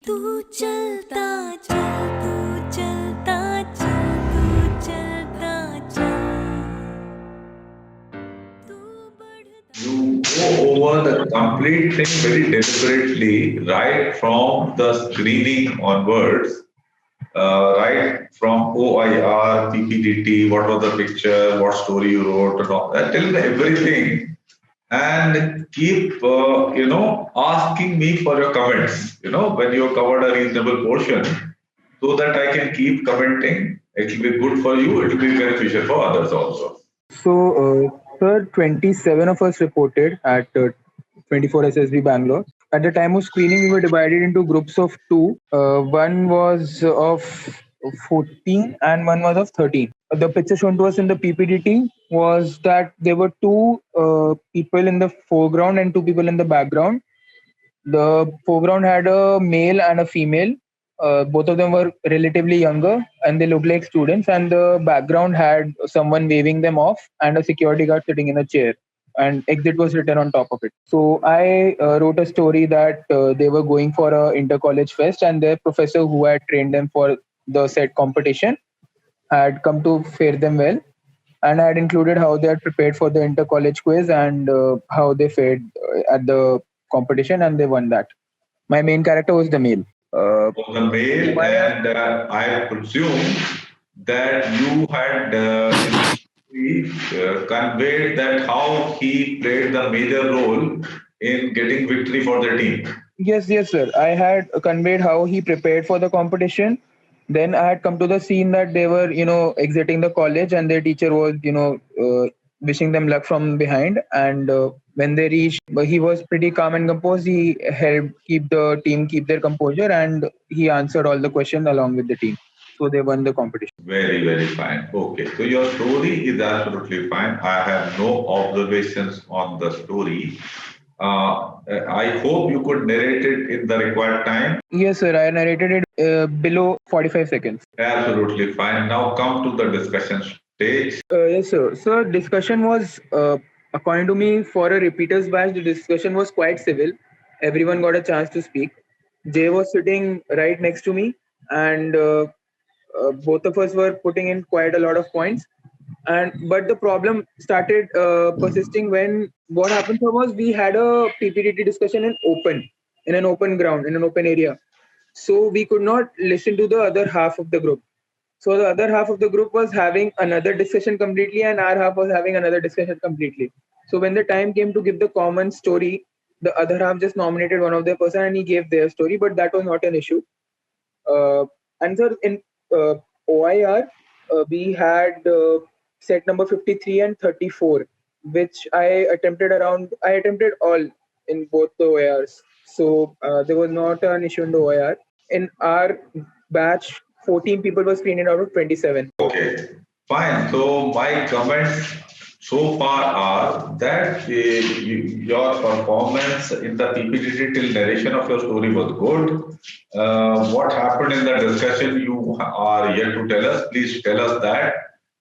तू चलता चल तू चलता चल तू चलता चल तू बढ़ता You go over the complete thing very deliberately, right from the screening onwards, right from OIR, PPDT, what was the picture, what story you wrote, and all that. Tell me everything, and keep asking me for your comments. When you have covered a reasonable portion, so that I can keep commenting. It will be good for you. It will be beneficial for others also. Sir, 27 of us reported at 24 SSB Bangalore. At the time of screening, we were divided into groups of two. One was of 14 and one was of 13. The picture shown to us in the PPDT was that there were two people in the foreground and two people in the background. The foreground had a male and a female. Both of them were relatively younger and they looked like students. And the background had someone waving them off and a security guard sitting in a chair. And exit was written on top of it. So I wrote a story that they were going for a inter-college fest, and their professor, who had trained them for the said competition, had come to fare them well. And I had included how they had prepared for the inter-college quiz and how they fared at the competition, and they won that. My main character was the male. For the male, and I presume that you had conveyed that how he played the major role in getting victory for the team. Yes, sir. I had conveyed how he prepared for the competition. Then I had come to the scene that they were, exiting the college, and their teacher was, wishing them luck from behind. And when they reached, he was pretty calm and composed. He helped keep the team keep their composure, and he answered all the questions along with the team. So they won the competition. Very, very fine. Okay, so your story is absolutely fine. I have no observations on the story. I hope you could narrate it in the required time. Yes, sir. I narrated it below 45 seconds. Absolutely fine. Now come to the discussion stage. Yes, sir. So discussion was, according to me, for a repeaters batch, the discussion was quite civil. Everyone got a chance to speak. Jay was sitting right next to me, and both of us were putting in quite a lot of points. But the problem started persisting when what happened was we had a PPDT discussion in an open ground, in an open area. So we could not listen to the other half of the group. So the other half of the group was having another discussion completely, and our half was having another discussion completely. So when the time came to give the common story, the other half just nominated one of their person and he gave their story, but that was not an issue. And so in OIR, we had set number 53 and 34, which I attempted all in both the OIRs. So there was not an issue in the OIR. In our batch, 14 people were screened out of 27. Okay, fine. So my comments so far are that your performance in the PPT till narration of your story was good. What happened in the discussion you are yet to tell us. Please tell us that.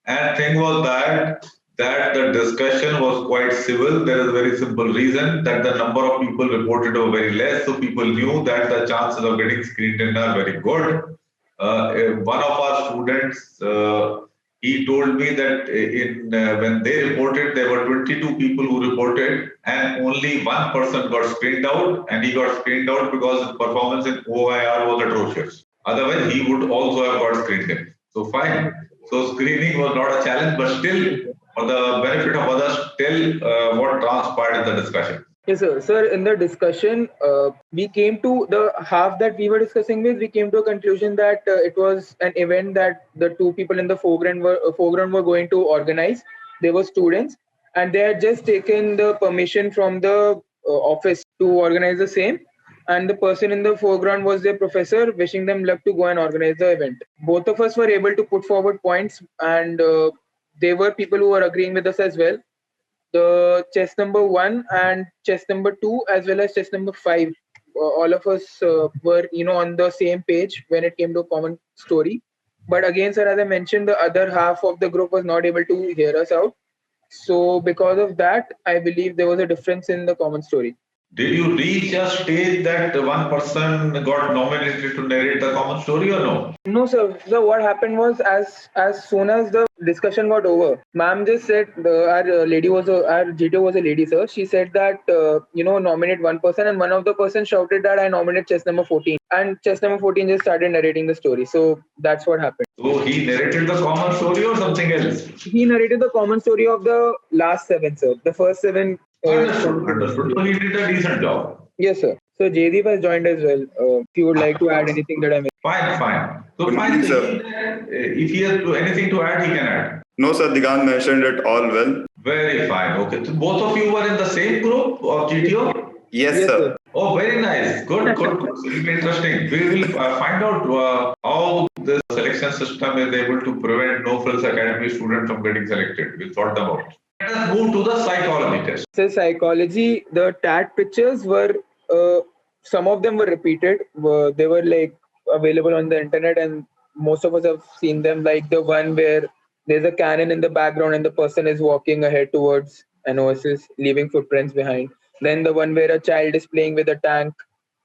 And thing was that the discussion was quite civil. There is a very simple reason that the number of people reported were very less, so people knew that the chances of getting screened in are very good. One of our students, he told me that when they reported, there were 22 people who reported, and only one person got screened out, and he got screened out because his performance in OIR was atrocious. Otherwise, he would also have got screened in. So fine. So screening was not a challenge, but still, for the benefit of others, tell what transpired in the discussion. Yes, sir. Sir, in the discussion, we came to the half that we were discussing with. We came to a conclusion that it was an event that the two people in the foreground were going to organize. They were students, and they had just taken the permission from the office to organize the same. And the person in the foreground was their professor, wishing them luck to go and organize the event. Both of us were able to put forward points, and there were people who were agreeing with us as well. The chess number 1 and chess number 2 as well as chess number 5, all of us were on the same page when it came to a common story. But again, sir, as I mentioned, the other half of the group was not able to hear us out. So because of that, I believe there was a difference in the common story. Did you reach a stage that one person got nominated to narrate the common story or no? No, sir. So what happened was, as soon as the discussion got over, ma'am just said our GTO was a lady, sir. She said that nominate one person, and one of the person shouted that I nominate chess number 14, and chess number 14 just started narrating the story. So that's what happened. So he narrated the common story or something else? He narrated the common story of the last seven, sir. The first seven. Understood. So he did a decent job. Yes, sir. So Jaydeep has joined as well. If you would like to add anything that I missed. Fine. So Good fine. evening, So sir. if he has anything to add, he can add. No, sir, Digant mentioned it all well. Very fine. Okay. So both of you were in the same group of GTO? Yes, sir. Oh, very nice. Good. Very interesting. We will find out how the selection system is able to prevent No Frills Academy students from getting selected. We'll sort them out. Let us move to the psychology test. So psychology, the TAT pictures were, some of them were repeated. They were like available on the internet, and most of us have seen them. Like the one where there's a cannon in the background and the person is walking ahead towards an oasis, leaving footprints behind. Then the one where a child is playing with a tank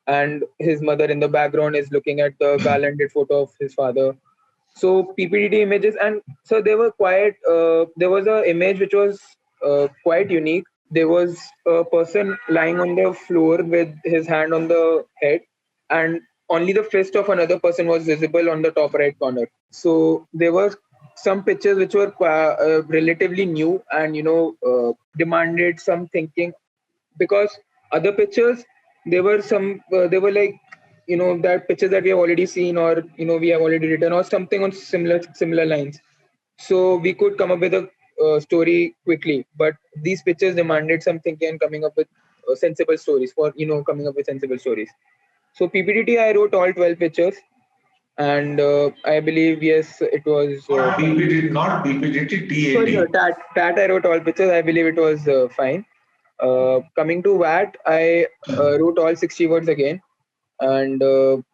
and his mother in the background is looking at the garlanded photo of his father. So PPDT images, and so they were quite. There was a image which was quite unique. There was a person lying on the floor with his hand on the head, and only the fist of another person was visible on the top right corner. So there were some pictures which were relatively new and demanded some thinking, because other pictures, they were like that pictures that we have already seen, or we have already written, or something on similar lines, so we could come up with a story quickly. But these pictures demanded some thinking and coming up with sensible stories, for coming up with sensible stories. So PPDT, I wrote all 12 pictures, and I believe, yes, it was Not PPDT, not PPDT, sorry, TAT. TAT, I wrote all pictures. I believe it was fine. Coming to VAT, I wrote all 60 words again, and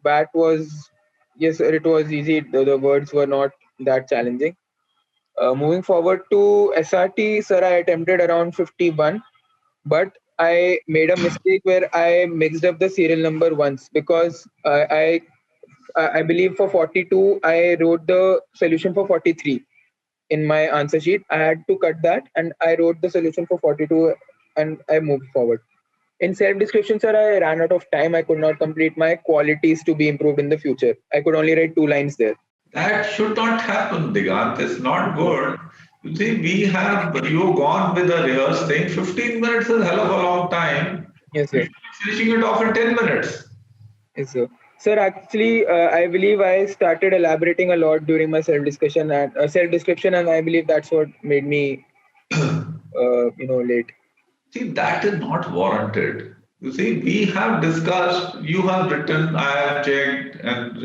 VAT was, yes, it was easy. The words were not that challenging. Moving forward to SRT, sir, I attempted around 51, but I made a mistake where I mixed up the serial number once, because I believe for 42 I wrote the solution for 43 in my answer sheet. I had to cut that, and I wrote the solution for 42, and I moved forward. In self-description, sir, I ran out of time. I could not complete my qualities to be improved in the future. I could only write 2 lines there. That should not happen, Digant. It's not good. You see, you've gone with a rehearsed thing. 15 minutes is a hell of a long time. Yes, You sir. should be finishing it off in 10 minutes. Yes, sir. Sir, actually, I believe I started elaborating a lot during my self-discussion and self-description, and I believe that's what made me, late. See, that is not warranted. You see, we have discussed, you have written, I have checked, and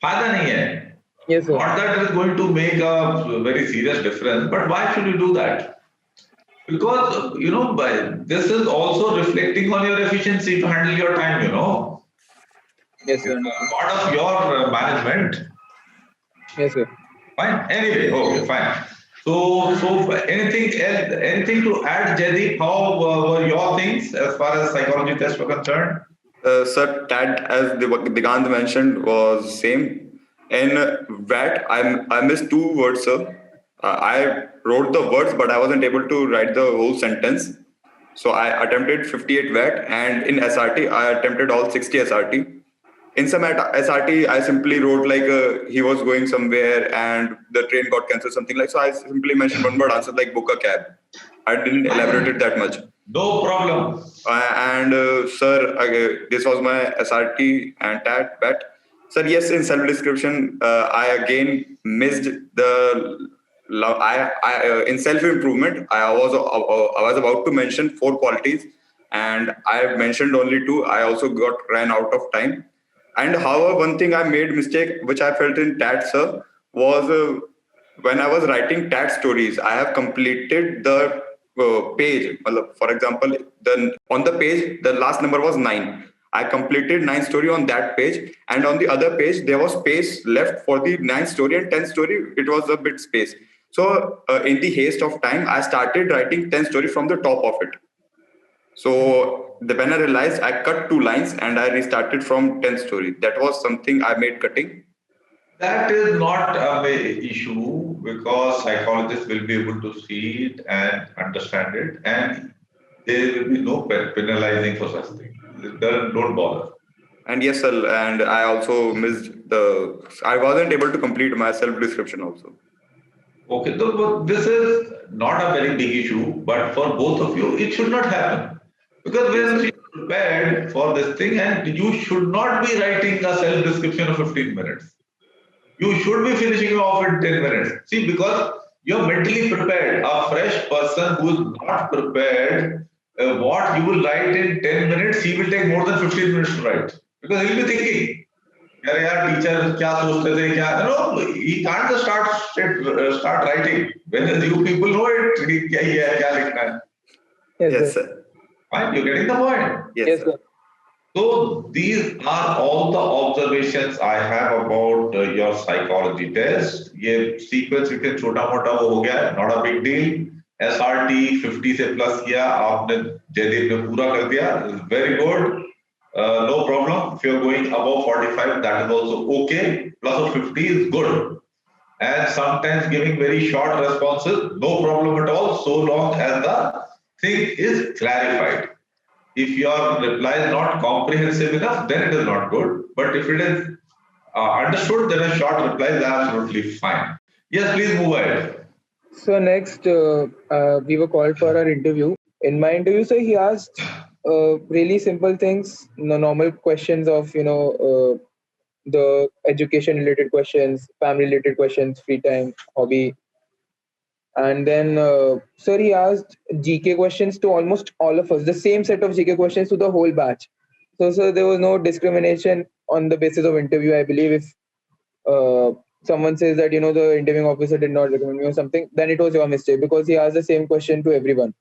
फायदा नहीं है. Yes, sir. Not that it is going to make a very serious difference, but why should you do that? Because, this is also reflecting on your efficiency to handle your time, Yes, sir. It's part of your management. Yes, sir. Fine. Anyway, okay, fine. So anything else, anything to add, Jaideep? How were your things as far as psychology tests were concerned? Sir, TAT, as Digant mentioned, was same. In VAT, I missed 2 words, sir. I wrote the words, but I wasn't able to write the whole sentence. So I attempted 58 VAT, and in SRT, I attempted all 60 SRT. In some SRT, I simply wrote like he was going somewhere and the train got cancelled, something like. So I simply mentioned one word answer like book a cab. I didn't elaborate it that much. No problem. Sir, this was my SRT and TAT bet. Sir, yes, in self-description, I again missed the. In self-improvement, I was about to mention 4 qualities, and I mentioned only 2. I also ran out of time. And however, one thing I made mistake, which I felt in TAT, sir, was when I was writing TAT stories, I have completed the page. For example, on the page, the last number was 9. I completed 9 story on that page, and on the other page, there was space left for the 9 story and 10 story. It was a bit space. So in the haste of time, I started writing 10 story from the top of it. So when I realized, I cut 2 lines and I restarted from 10th story. That was something I made cutting. That is not a issue because psychologists will be able to see it and understand it, and there will be no penalizing for such things. Don't bother. And yes, sir, and I also missed I wasn't able to complete my self description also. Okay, so this is not a very big issue, but for both of you, it should not happen. Because Yes, when sir. you prepared for this thing, and you should not be writing a self description of 15 minutes. You should be finishing off in 10 minutes. See, because you're mentally prepared. A fresh person who is not prepared, what you will write in 10 minutes, he will take more than 15 minutes to write. Because he'll be thinking, यार यार teacher क्या सोचते थे क्या no he can't just start writing when you people know it क्या ही है क्या लिखना है. Yes, Yes, sir. sir. Fine, you're getting the point. Yes, Yes, sir. sir. So these are all the observations I have about your psychology test. ये sequence sequence छोटा मोटा वो हो गया है, not a big deal. SRT 50 से plus किया आपने जयदीप ने पूरा कर दिया, very good. No problem. If you're going above 45, that is also okay. Plus of 50 is good. And sometimes giving very short responses, no problem at all, so long as the thing is clarified. If your reply is not comprehensive enough, then it is not good. But if it is understood, then a short reply is absolutely fine. Yes, please move ahead. So next, we were called for our interview. In my interview, so he asked really simple things, normal questions of the education related questions, family related questions, free time, hobby, and then sir he asked GK questions to almost all of us, the same set of GK questions to the whole batch. So there was no discrimination on the basis of interview. I believe if someone says that the interviewing officer did not recommend me or something, then it was your mistake because he asked the same question to everyone.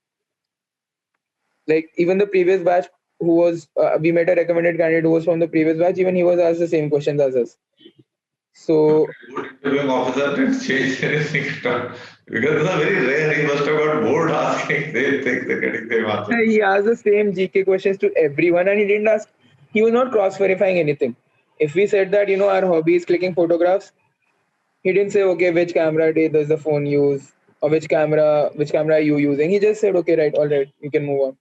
Like even the previous batch who was we met a recommended candidate who was from the previous batch, even he was asked the same questions as us. So Good interviewing officer didn't change anything at all. Because it's a very rare, he must have got bored asking same things and getting same answer. he asked the same GK questions to everyone, and he didn't ask. He was not cross-verifying anything. If we said that our hobby is clicking photographs, he didn't say okay which camera does the phone use or which camera are you using. He just said okay, right, all right, you can move on.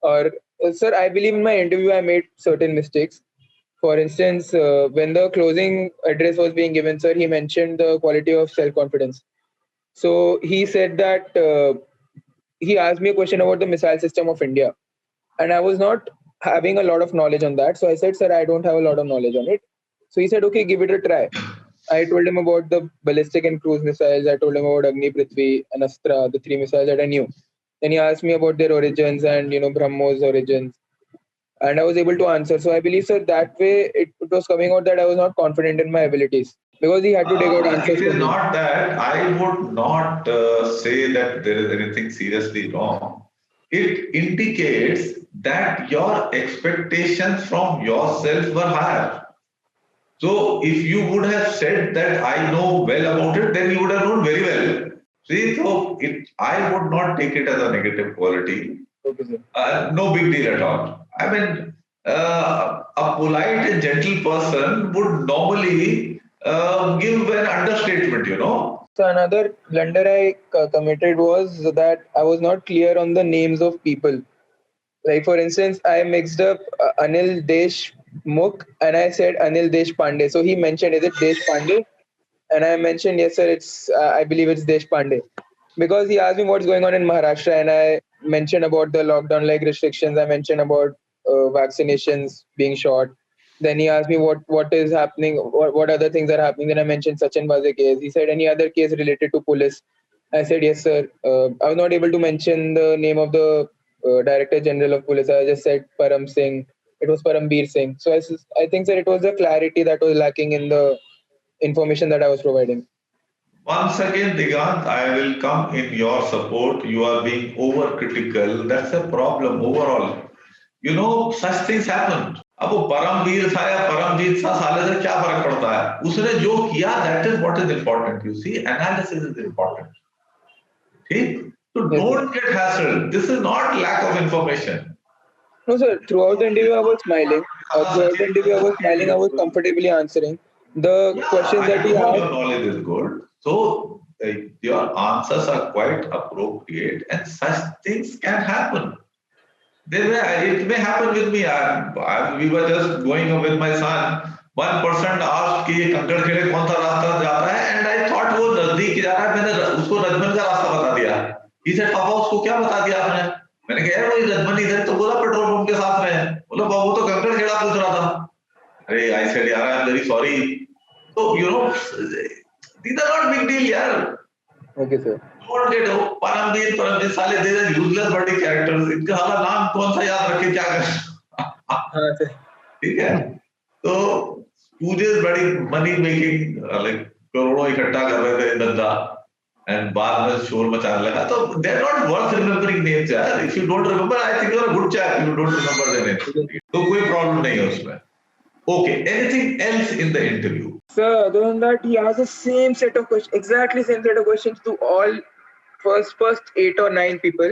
Or sir, I believe in my interview I made certain mistakes. For instance, when the closing address was being given, sir, he mentioned the quality of self-confidence. So he said that he asked me a question about the missile system of India, and I was not having a lot of knowledge on that. So I said, sir, I don't have a lot of knowledge on it. So he said, okay, give it a try. I told him about the ballistic and cruise missiles. I told him about Agni, Prithvi, and Astra, the 3 missiles that I knew. Then he asked me about their origins and BrahMos origins, and I was able to answer. So I believe, sir, that way it was coming out that I was not confident in my abilities because he had to dig out answers It is from me. not that. I would not say that there is anything seriously wrong. It indicates that your expectations from yourself were higher. So if you would have said that I know well about it, then you would have known very well. See, so I would not take it as a negative quality. Okay, sir. No big deal at all. I mean, a polite and gentle person would normally give an understatement. So another blunder I committed was that I was not clear on the names of people. Like for instance, I mixed up Anil Deshmukh and I said Anil Deshpande. So he mentioned, is it Deshpande? And I mentioned, yes, sir, it's I believe it's Deshpande. Because he asked me what's going on in Maharashtra, and I mentioned about the lockdown like restrictions. I mentioned about vaccinations being short. Then he asked me what is happening, what other things are happening. Then I mentioned Sachin Baze case. He said any other case related to police. I said yes, sir. I was not able to mention the name of the Director General of Police. I just said Param Singh. It was Parambir Singh. So I think that it was the clarity that was lacking in the information that I was providing. Once again, Digant, I will come in your support. You are being overcritical. That's a problem overall. Such things happen. अब वो परमवीर था या परमजीत था, साले से क्या फर्क पड़ता है? उसने जो किया, that is what is important. You see, analysis is important. See? So Yes, sir. don't get hassled. This is not lack of information. No, sir. Throughout the interview, I was smiling. Throughout the interview, I was smiling. I was comfortably answering the Yeah, questions that I he know asked. your knowledge is good. So your answers are quite appropriate, and such things can happen. It may happen with me. We were just going with my son. One person asked कि ये कंकड़ खेड़े कौन सा रास्ता जाता है, and I thought वो नजदीक जा रहा है. मैंने उसको रजमन का रास्ता बता दिया. He said, पापा उसको क्या बता दिया आपने? मैंने कहा यार वही रजमन इधर तो बोला पेट्रोल पंप के साथ में है. बोला बाबू तो कंकड़ खेड़ा पूछ रहा था. अरे I said यार I'm very sorry. So these are not big deal यार. Okay, sir. Don't get Paramvir साले दे दे यूजलेस बॉडी कैरेक्टर्स. इनका साला नाम कौन सा याद रखे क्या कर. हाँ, sir. ठीक है. तो स्टूडेंट्स बड़ी मनी मेकिंग लाइक करोड़ों इकट्ठा कर रहे थे धंधा एंड बाद में शोर मचाने लगा. तो they are not worth remembering names यार. If you don't remember I think you are a good chap. You don't remember the names. तो कोई प्रॉब्लम नहीं है उसमें. Okay, anything else in the interview? Sir, other than that, he asked the same set of questions, exactly same set of questions to all first 8 or 9 people.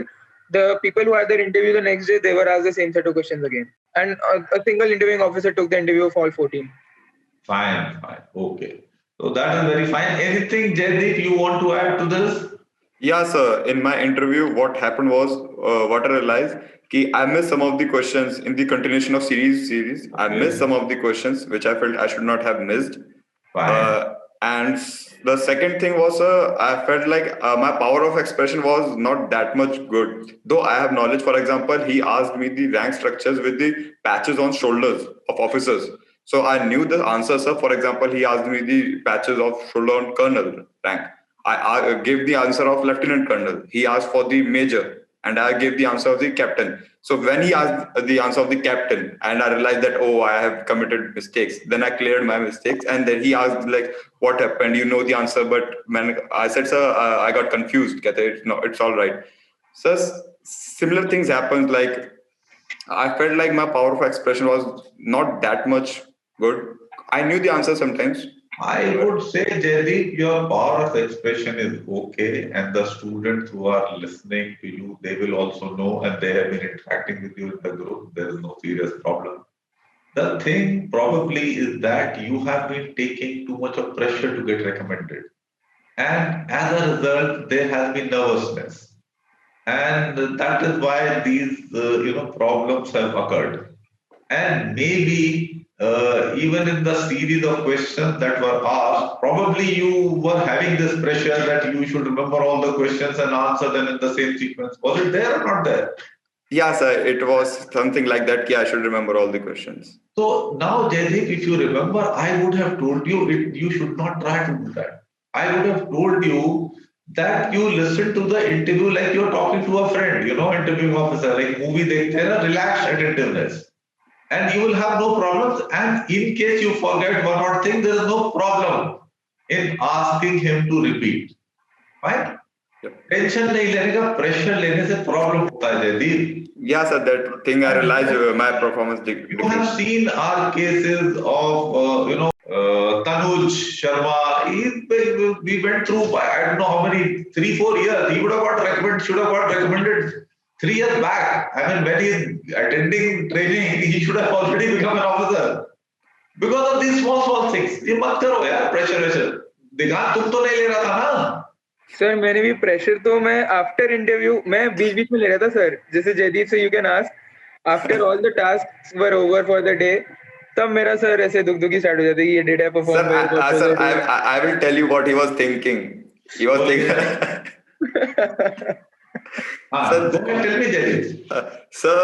The people who had their interview the next day, they were asked the same set of questions again. And a single interviewing officer took the interview of all 14. Fine. Okay. So that is very fine. Anything, Jaydeep, you want to add to this? Yeah, sir. In my interview, what happened was, what I realized, I missed some of the questions in the continuation of series. I missed some of the questions which I felt I should not have missed. Fine. And the second thing was, I felt like my power of expression was not that much good. Though I have knowledge, for example, he asked me the rank structures with the patches on shoulders of officers. So I knew the answer, sir. For example, he asked me the patches of shoulder on colonel rank. I gave the answer of lieutenant colonel. He asked for the major, and I gave the answer of the captain. So when he asked the answer of the captain, and I realized that, oh, I have committed mistakes, then I cleared my mistakes. And then he asked like, what happened? You know the answer, but man, I said, sir, I got confused. No, it's all right. So similar things happened. Like I felt like my power of expression was not that much good. I knew the answer sometimes. I would say, Jaydeep, your power of expression is okay, and the students who are listening to you, they will also know, and they have been interacting with you in the group. There is no serious problem. The thing probably is that you have been taking too much of pressure to get recommended, and as a result, there has been nervousness, and that is why these problems have occurred. And maybe even in the series of questions that were asked, probably you were having this pressure that you should remember all the questions and answer them in the same sequence. Was it there or not there? Yeah, sir, it was something like that. Yeah, I should remember all the questions. So now, Jaydeep, if you remember, I would have told you you should not try to do that. I would have told you that you listen to the interview like you're talking to a friend, interviewing officer, like movie dekhte hai na, relaxed attentiveness. And you will have no problems. And in case you forget one or thing, there is no problem in asking him to repeat. Right? Tension नहीं लेने का, pressure लेने से problem होता है Jaideep. Yeah, sir, that thing I realized my performance. You have seen our cases of Tanuj Sharma. We went through I don't know how many 3-4 years. He should have got recommended 3 years back. I mean, when he is attending training, he should have already become an officer. Because of these small things. ये मत करो यार, pressure. दिगान तुम तो नहीं ले रहा था ना? सर मैंने भी प्रेशर तो मैं आफ्टर इंटरव्यू मैं बीच में ले रहा था सर. जैसे जयदीप से you can ask after all the tasks were over for the day, तब मेरा सर ऐसे दुखी स्टार्ट हो जाता है कि ये did I perform well. Sir, I will tell you what he was thinking. He was thinking. Sir, tell me that. Sir,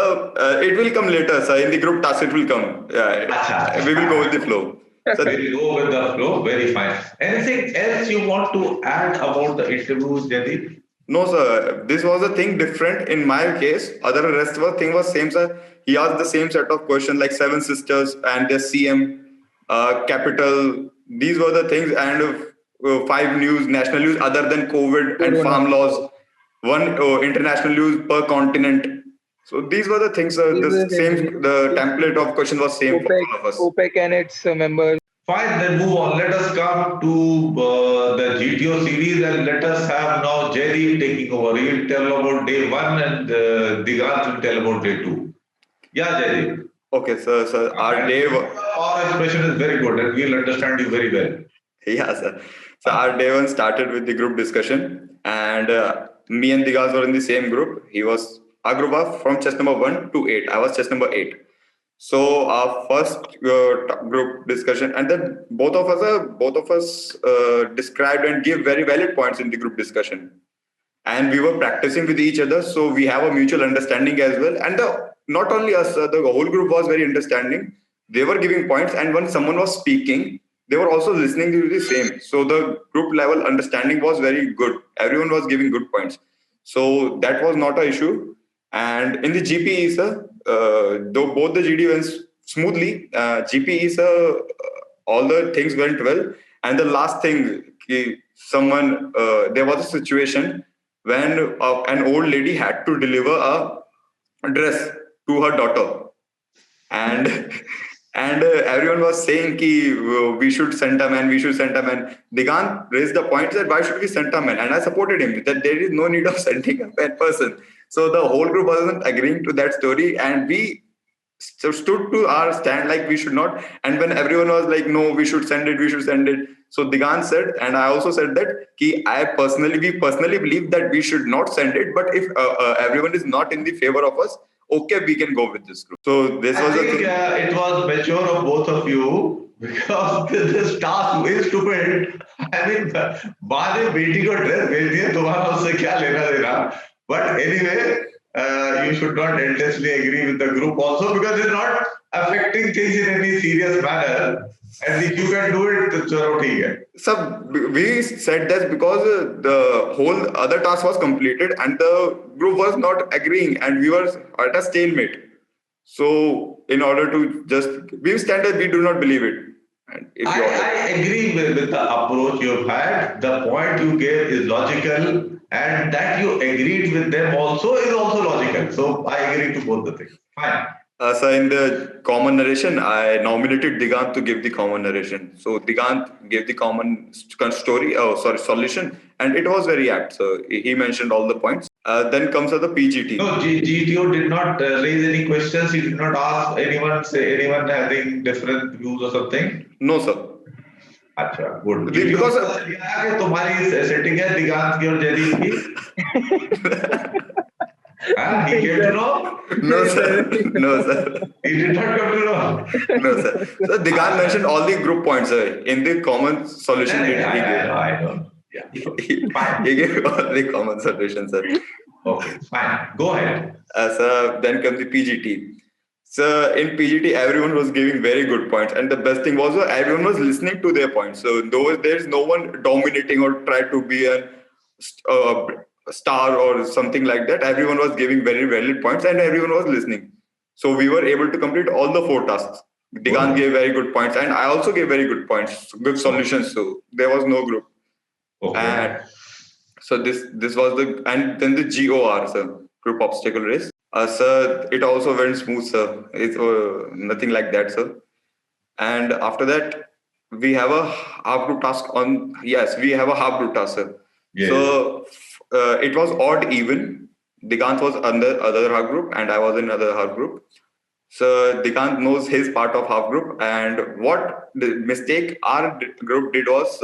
it will come later, sir. In the group task, it will come. Yeah, we will go with the flow. So we will go with the flow. Very fine. Anything else you want to add about the interviews, Jaydeep? No, sir. This was a thing different in my case. Other rest of the thing was same, sir. He asked the same set of questions like Seven Sisters and their CM, capital. These were the things, and 5 news, national news other than COVID and farm laws. 1 international news per continent. So these were the things. The template of question was same OPEC, for all of us. OPEC and its members. Fine, then move on. Let us come to the GTO series and let us have now Jaydeep taking over. He will tell about day 1 and Digant will tell about day 2. Yeah, Jaydeep. Okay, so our day. Our expression is very good and we'll understand you very well. Yeah, sir. So our day one started with the group discussion, and me and Digas were in the same group. He was our group was from chess number 1 to 8. I was chess number 8. So our first group discussion, and then both of us described and gave very valid points in the group discussion, and we were practicing with each other, so we have a mutual understanding as well. And not only us, the whole group was very understanding. They were giving points, and when someone was speaking, they were also listening to the same. So the group level understanding was very good. Everyone was giving good points, so that was not an issue. And in the GPE, sir, though both the GD went smoothly, GPE, sir, all the things went well. And the last thing, there was a situation when an old lady had to deliver a dress to her daughter, and everyone was saying ki, we should send a man, we should send a man. Digant raised the point that why should we send a man, and I supported him that there is no need of sending a man person. So the whole group wasn't agreeing to that story, and we stood to our stand like we should not. And when everyone was like, no, we should send it, we should send it. So Digant said, and I also said that we personally believe that we should not send it. But if everyone is not in the favor of us, okay, we can go with this group. So this I was a think thing. it was mature of both of you because this task is stupid. I mean, माँ ने बेटी को dress भेज दिया, तुम्हारा उससे क्या लेना देना? But anyway, you should not endlessly agree with the group also because it's not affecting things in any serious manner. And if you can do it, तो चलो ठीक है. So we said that because the whole other task was completed and the group was not agreeing, and we were at a stalemate. So in order to just we stand that we do not believe it. And if you I agree with the approach you've had. The point you gave is logical, and that you agreed with them also is also logical. So I agree to both the things. Fine. So in the common narration, I nominated Digant to give the common narration. So Digant gave the common solution, and it was very apt. So he mentioned all the points. Then comes the PGT. No, GTO did not raise any questions. He did not ask anyone having different views or something. No, sir. अच्छा, good. Because तुम्हारी setting है दिगांत की और जयदीप की. He came to know? No, sir. No, sir. He did not come to know. No, sir. So Digant mentioned all the group points, sir, in the common solution. I know. Yeah. Fine. He gave all the common solutions, sir. Okay, fine. Go ahead. So then comes the PGT. So in PGT, everyone was giving very good points, and the best thing was everyone was listening to their points. So there's no one dominating or try to be a star or something like that. Everyone was giving very valid points, and everyone was listening. So we were able to complete all the 4 tasks. Digant gave very good points, and I also gave very good points, good solutions. So there was no group. Okay. And so this was and then the GOR, sir, group obstacle race. Sir, it also went smooth, sir. It's nothing like that, sir. And after that, we have a half group task we have a half group task, sir. Yes. So it was odd even. Digant was under other half group, and I was in other half group. So Digant knows his part of half group, and what the mistake our group did was,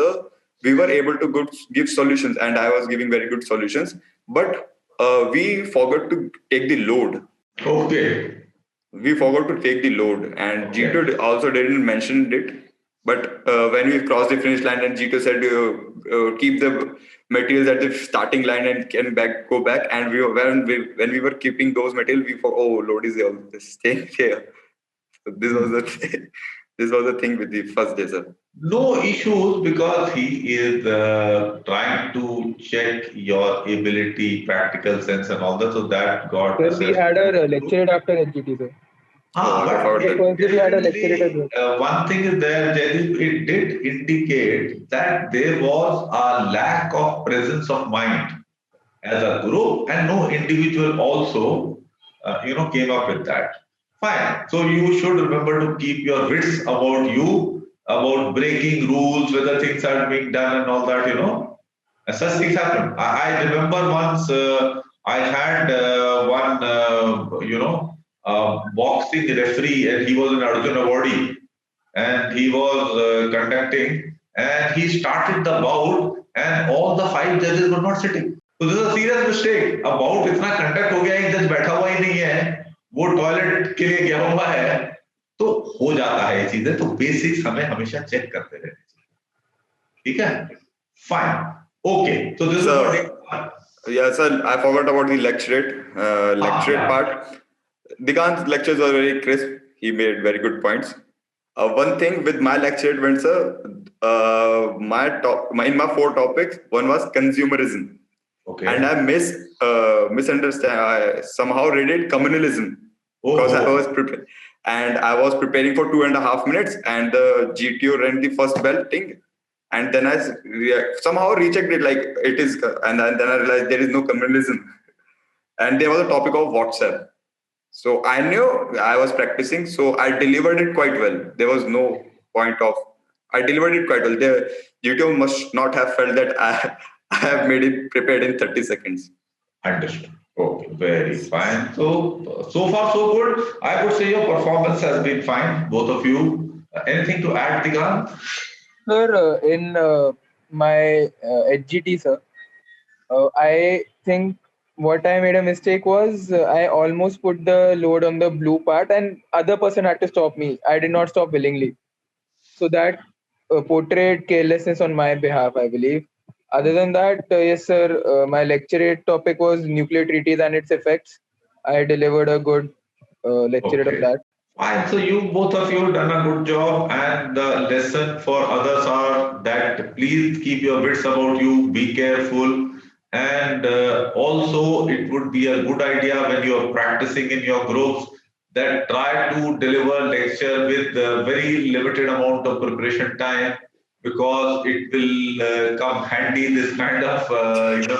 we were able to give solutions, and I was giving very good solutions, but we forgot to take the load. Okay. We forgot to take the load, and G2 also didn't mention it. But when we crossed the finish line, and G2 said, keep the materials at the starting line and can go back. And when we were keeping those materials, we thought, load is staying here. So this was the thing with the first day, sir. No issues because he is trying to check your ability, practical sense, and all that. So that got. Sir, we had a lecture after HGT, sir. But we had a lecture as well. one thing is there, Jaydeep, it did indicate that there was a lack of presence of mind as a group, and no individual also, came up with that. Fine. So you should remember to keep your wits about you, about breaking rules, whether things are being done and all that, And such things happen. I remember once I had one, boxing referee, and he was an Arjun awardee, and he was conducting, and he started the bout, and all the 5 judges were not sitting. So this is a serious mistake. A bout इतना conduct हो गया, एक जज बैठा हुआ ही नहीं है, वो टॉयलेट के लिए गया हुआ है, तो हो जाता है ये चीजें. तो बेसिक्स हमें हमेशा चेक करते रहने चाहिए. ठीक है? Fine. Okay. So this is what. Yeah, sir. I forgot about the lecturate yeah. part. Digant's lectures were very crisp. He made very good points. One thing with my lecture went, sir, in my 4 topics, one was consumerism. Okay. And I misunderstand. I somehow read it communalism because I was prepared, and I was preparing for 2.5 minutes, and the GTO rang the first bell thing, and then I somehow rechecked it like it is, and then I realized there is no communalism, and there was a topic of WhatsApp. So I knew I was practicing, so I delivered it quite well. There was no point of. I delivered it quite well. The GTO must not have felt that I have made it prepared in 30 seconds. Understood. Okay, very fine. So far so good. I would say your performance has been fine, both of you. Anything to add, Digant? Sir, in my HGT, sir, I think what I made a mistake was I almost put the load on the blue part, and other person had to stop me. I did not stop willingly. So that portrayed carelessness on my behalf, I believe. Other than that, yes, sir, my lecturate topic was nuclear treaties and its effects. I delivered a good lecturate on that. Fine. So you both of you done a good job, and the lesson for others are that please keep your wits about you, be careful, and also it would be a good idea when you are practicing in your groups that try to deliver lecture with very limited amount of preparation time, because it will come handy, this kind of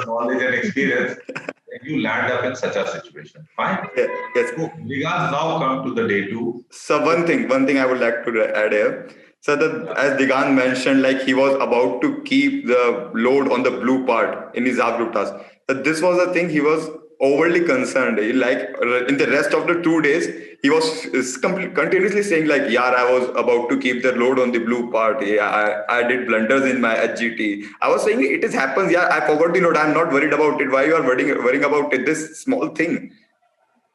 knowledge and experience, and you land up in such a situation. Fine. Yes. So we can now come to the day 2. So one thing I would like to add here. So as Digant mentioned, like he was about to keep the load on the blue part in his half group task. But this was the thing, he was overly concerned. Like in the rest of the 2 days, he was continuously saying like, yeah, I was about to keep the load on the blue part. Yeah, I did blunders in my HGT. I was saying it happens. Yeah, I forgot the load. I'm not worried about it. Why you are worrying about it? This small thing.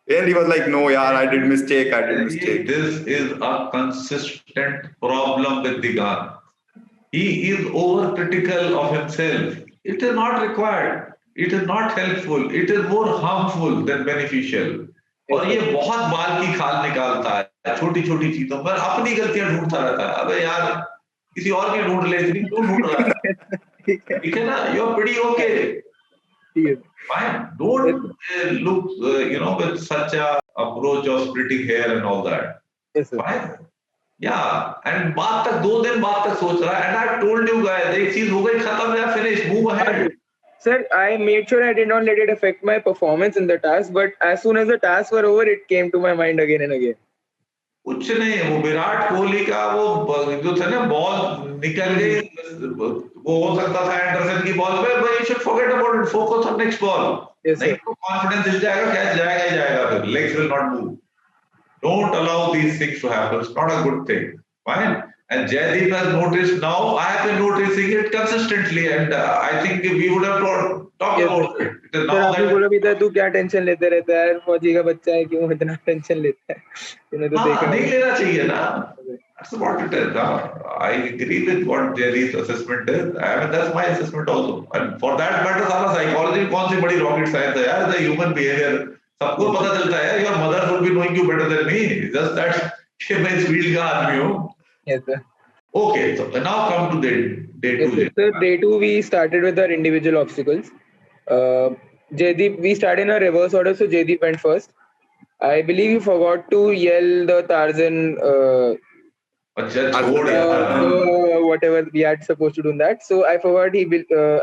And he was like, no, yeah, I did mistake. This is a consistent problem with Digant. He is overcritical of himself. It is not required. It is not helpful. It is more harmful than beneficial. और ये बहुत बाल की खाल निकालता है छोटी छोटी चीजों पर, अपनी गलतियां ढूंढता रहता है. अबे यार किसी और की ढूंढ ले, इतनी क्यों ढूंढ रहा है? ठीक है ना? You are pretty okay. Fine. Don't look, with such a approach of splitting hair and all that. Yes, sir. Fine. Yeah. And बात तक 2 दिन बाद तक सोच रहा है. And I told you guys, एक चीज हो गई खत्म है, finish, move ahead. Sir, I made sure I did not let it affect my performance in the task, but as soon as the tasks were over, it came to my mind again and again. कुछ नहीं, वो विराट कोहली का वो जो था ना, ball निकल गई, वो हो सकता था एंडरसन की बॉल पे, but you should forget about it, focus on next ball. नहीं तो कॉन्फिडेंस हिल जाएगा, कैच जाएगा ही जाएगा, फिर legs will not move. Don't allow these things to happen. It's not a good thing. Fine. And Jaideep has noticed now. I have been noticing it consistently, and I think we would have talked about it. Sir, आपने बोला भी था तू क्या tension लेते रहता है, फौजी का बच्चा है, क्यों इतना टेंशन लेता है? तूने तो देखा नहीं लेना चाहिए ना. That's what it is. I agree with what Jerry's assessment is. I mean, that's my assessment also. And for that matter, साला psychology कौन सी बड़ी rocket science है यार? The human behavior सबको पता चलता है. Your mother would be knowing you better than me. Just that मैं इस फील्ड का आदमी हूँ. Yes, sir. Okay, so now come to day 2. Yes, sir, day 2 we started with our individual obstacles. Jaideep, we started in a reverse order, so Jaideep went first. I believe you forgot to yell the Tarzan. Whatever we had supposed to do in that. So I forgot.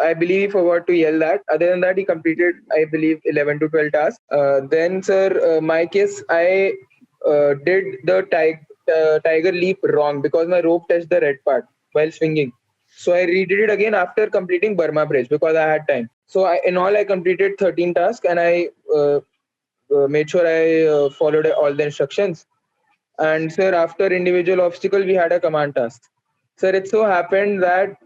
I believe he forgot to yell that. Other than that, he completed, I believe, 11 to 12 tasks. Then, sir, my case, I did the tiger leap wrong because my rope touched the red part while swinging. So I redid it again after completing Burma Bridge because I had time. So in all, I completed 13 tasks, and I made sure I followed all the instructions. And sir, after individual obstacle, we had a command task. Sir, it so happened that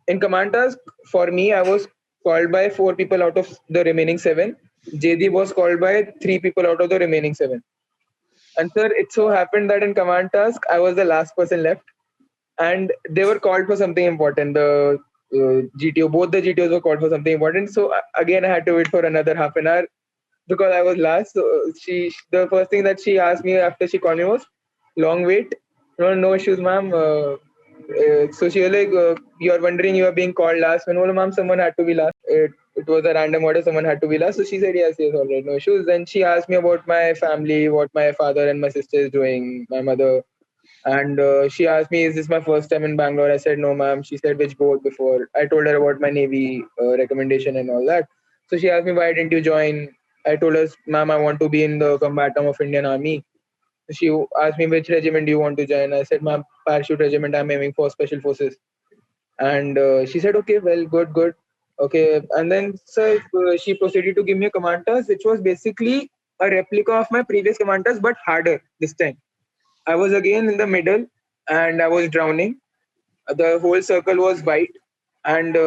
in command task, for me, I was called by 4 people out of the remaining 7. JD was called by 3 people out of the remaining 7. And sir, it so happened that in command task, I was the last person left, and they were called for something important. The GTO, both the GTOs were called for something important. So again, I had to wait for another half an hour because I was last. So the first thing that she asked me after she called me was, "Long wait? No, no issues, ma'am." So she was like, "You're wondering you are being called last." When, "Well, ma'am, someone had to be last. It was a random order. Someone had to be last." So she said, "Yes, yes, all right, no issues." Then she asked me about my family, what my father and my sister is doing, my mother. And she asked me, "Is this my first time in Bangalore?" I said, "No, ma'am." She said, "Which board before?" I told her about my Navy recommendation and all that. So she asked me, "Why didn't you join?" I told her, "Ma'am, I want to be in the combat arm of Indian Army." She asked me, "Which regiment do you want to join?" I said, "Ma'am, parachute regiment. I'm aiming for special forces." And she said, "Okay, well, good, good. Okay." And then sir, she proceeded to give me a command task, which was basically a replica of my previous command task, but harder this time. I was again in the middle and I was drowning. The whole circle was white, and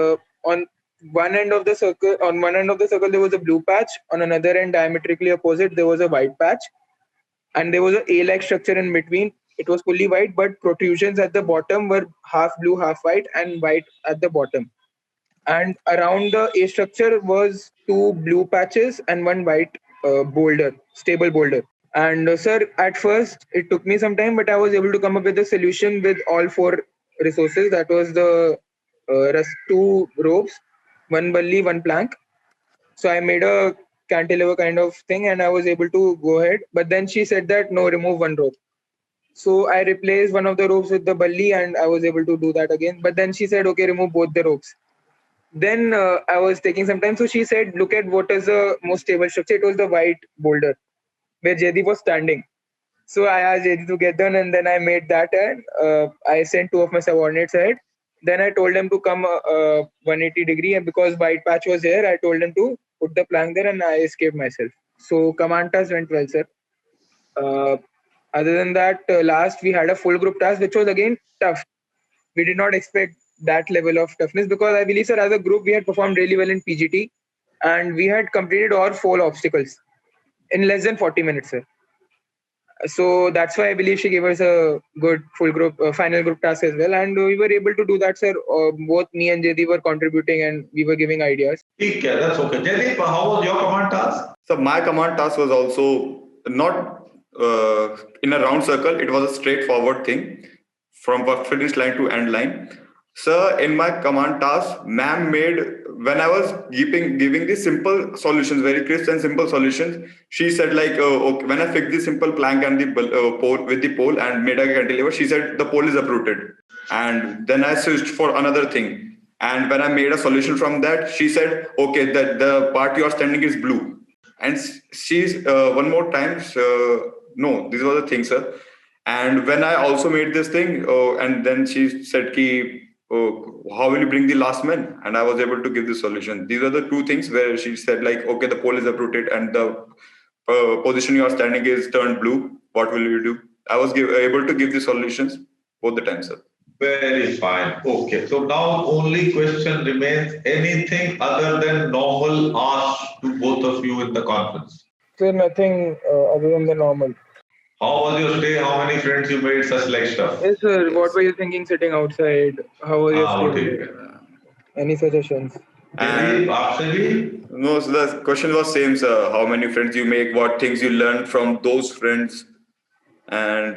on one end of the circle there was a blue patch. On another end, diametrically opposite, there was a white patch, and there was a A-like structure in between. It was fully white, but protrusions at the bottom were half blue, half white, and white at the bottom. And around the A structure was 2 blue patches and one white boulder, stable boulder. And sir, at first it took me some time, but I was able to come up with a solution with all 4 resources. That was the 2 ropes, 1 bully, 1 plank. So I made a cantilever kind of thing, and I was able to go ahead. But then she said that no, remove 1 rope. So I replaced one of the ropes with the bully, and I was able to do that again. But then she said, "Okay, remove both the ropes." Then I was taking some time. So she said, "Look at what is the most stable structure." It was the white boulder where Jedi was standing. So I asked Jedi to get done, and then I made that, and I sent 2 of my subordinates ahead. Then I told them to come 180-degree, and because white patch was here, I told them to put the plank there, and I escaped myself. So command task went well, sir. Uh, Other than that, last we had a full group task, which was again tough. We did not expect that level of toughness because I believe, sir, as a group, we had performed really well in PGT, and we had completed all 4 obstacles in less than 40 minutes, sir. So that's why I believe she gave us a good full group, final group task as well, and we were able to do that, sir. Both me and Jaydeep were contributing, and we were giving ideas. Okay, that's okay. Jaideep, how was your command task? So my command task was also not in a round circle. It was a straightforward thing from finish line to end line. So in my command task, ma'am made, when I was giving the simple solutions, very crisp and simple solutions, she said like, okay, when I fixed the simple plank and the pole with the pole and made a cantilever, she said the pole is uprooted. And then I searched for another thing. And when I made a solution from that, she said, okay, that the part you are standing is blue. And she's one more time, no, these were the things, sir. And when I also made this thing, and then she said, ki, how will you bring the last man? And I was able to give the solution. These are the 2 things where she said, like, okay, the pole is uprooted and the position you are standing is turned blue. What will you do? I was able to give the solutions both the times, sir. Very fine. Okay. So now only question remains, anything other than normal asked to both of you in the conference? So nothing other than the normal. How was your stay? How many friends you made? Such like stuff. Yes, sir. Yes. What were you thinking sitting outside? How was your Ah, stay? okay. Any suggestions? Jaideep, And Akshay? no, so the question was same, sir. How many friends you make? What things you learn from those friends? And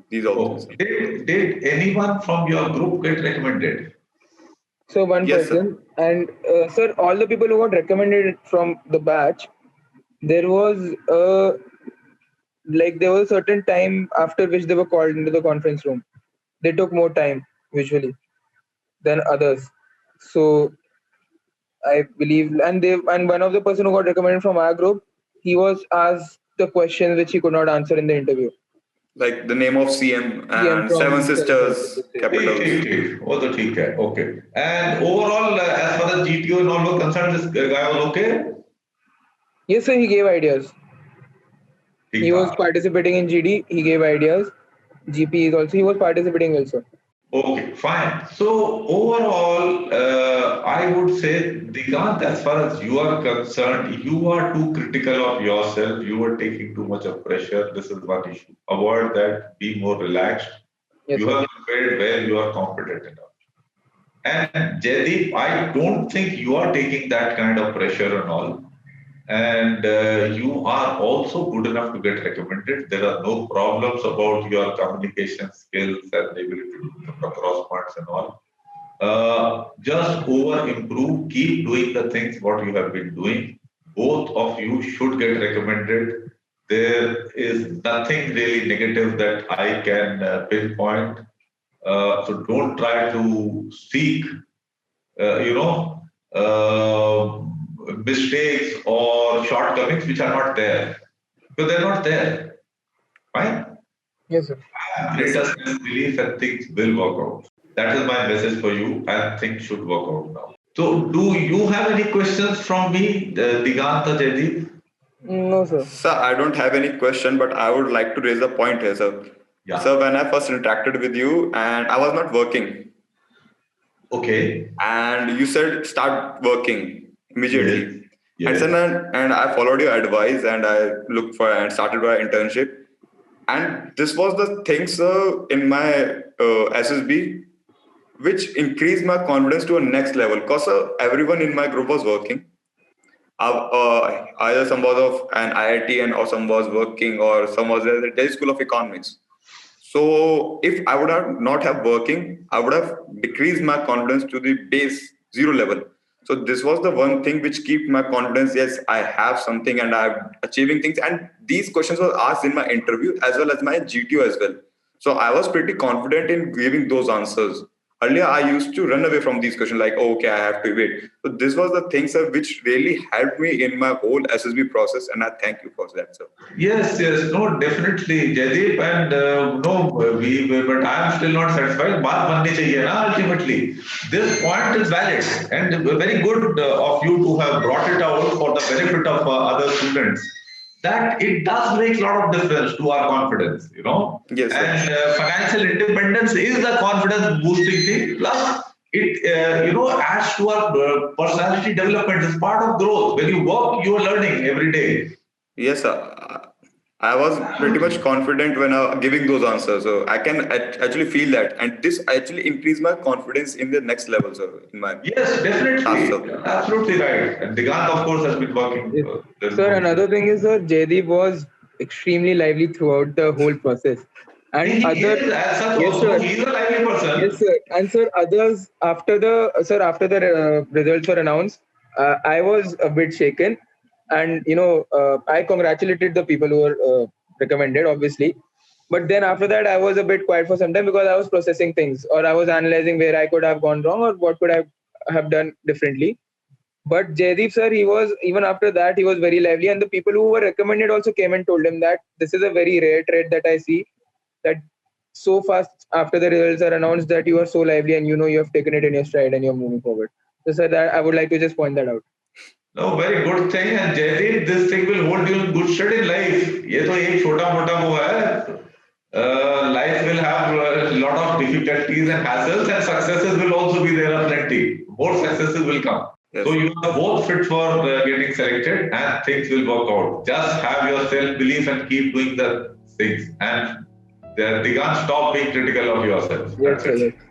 these all Oh, things. did anyone from your group get recommended? So one Yes, sir. person, and sir, all the people who got recommended from the batch, there was there was a certain time after which they were called into the conference room. They took more time usually than others. So I believe, and one of the person who got recommended from our group, he was asked the question which he could not answer in the interview. Like the name of CM CM and from Seven Seven Sisters Sisters. ठीक capitals. ठीक ठीक वो तो ठीक है okay and overall as far as GTO and all were concerned this guy was okay. Yes, sir. He gave ideas. ठीक He था. was participating in GD. He gave ideas. GP is also. He was participating also. Okay, fine. So overall, I would say, Digant, as far as you are concerned, you are too critical of yourself. You are taking too much of pressure. This is one issue. Avoid that. Be more relaxed. Yes, You sir. have prepared well. You are competent enough. And Jaideep, I don't think you are taking that kind of pressure and all. And you are also good enough to get recommended. There are no problems about your communication skills and ability to put across points and all. Just over improve, keep doing the things what you have been doing. Both of you should get recommended. There is nothing really negative that I can pinpoint. So don't try to seek, you know, mistakes or shortcomings which are not there. Because they're not there. Right? Yes, sir. Let us believe that things will work out. That is my message for you, and things should work out now. So, do you have any questions from me, Digant or Jaideep? No, sir. Sir, I don't have any question, but I would like to raise a point here, sir. Yeah. Sir, when I first interacted with you and I was not working, Okay. and you said start working immediately. Yes. And sir, and I followed your advice and I looked for and started my internship. And this was the thing, sir, in my SSB, which increased my confidence to a next level. Because everyone in my group was working. Either some was of an IIT and or some was working or some was at the Delhi School of Economics. So if I would have not have working, I would have decreased my confidence to the base zero level. So this was the one thing which keep my confidence. Yes, I have something and I'm achieving things. And these questions were asked in my interview as well as my GTO as well. So I was pretty confident in giving those answers. Earlier, I used to run away from these questions like, oh, okay, I have to wait. So this was the thing, sir, which really helped me in my whole SSB process. And I thank you for that, sir. Yes, no, definitely, Jaideep, and no, but I am still not satisfied. बात बननी चाहिए ना ultimately. This point is valid and very good of you to have brought it out for the benefit of other students. That it does make a lot of difference to our confidence, you know. Yes, sir. And financial independence is the confidence boosting thing. Plus, it adds to our personality development. It's part of growth. When you work, you are learning every day. Yes, sir. I was pretty much confident when giving those answers. So I can actually feel that. And this actually increased my confidence in the next level, sir. In my Yes, definitely. task, Absolutely right. And Digant, of course, has been working. Yes. Sir, another thing is, sir, Jaideep was extremely lively throughout the whole process. And He other, is as such yes, also. sir. He's a lively person. Yes, sir. And sir, others after the results were announced, I was a bit shaken, and I congratulated the people who were recommended, obviously. But then after that, I was a bit quiet for some time because I was processing things, or I was analyzing where I could have gone wrong or what could I have done differently. But Jaideep sir, he was, even after that, he was very lively, and the people who were recommended also came and told him that this is a very rare trait that I see, that so fast after the results are announced that you are so lively and you have taken it in your stride and you're moving forward. So sir, that I would like to just point that out. No, very good thing. And Jaideep, this thing will hold you in good stead in life. ये तो एक छोटा मोटा वो है. Life will have a lot of difficulties and hassles, and successes will also be there are plenty. More successes will come. Yes. So you are both fit for getting selected, and things will work out. Just have your self-belief and keep doing the things. And they can't stop being critical of yourself. Yes, That's it. sir.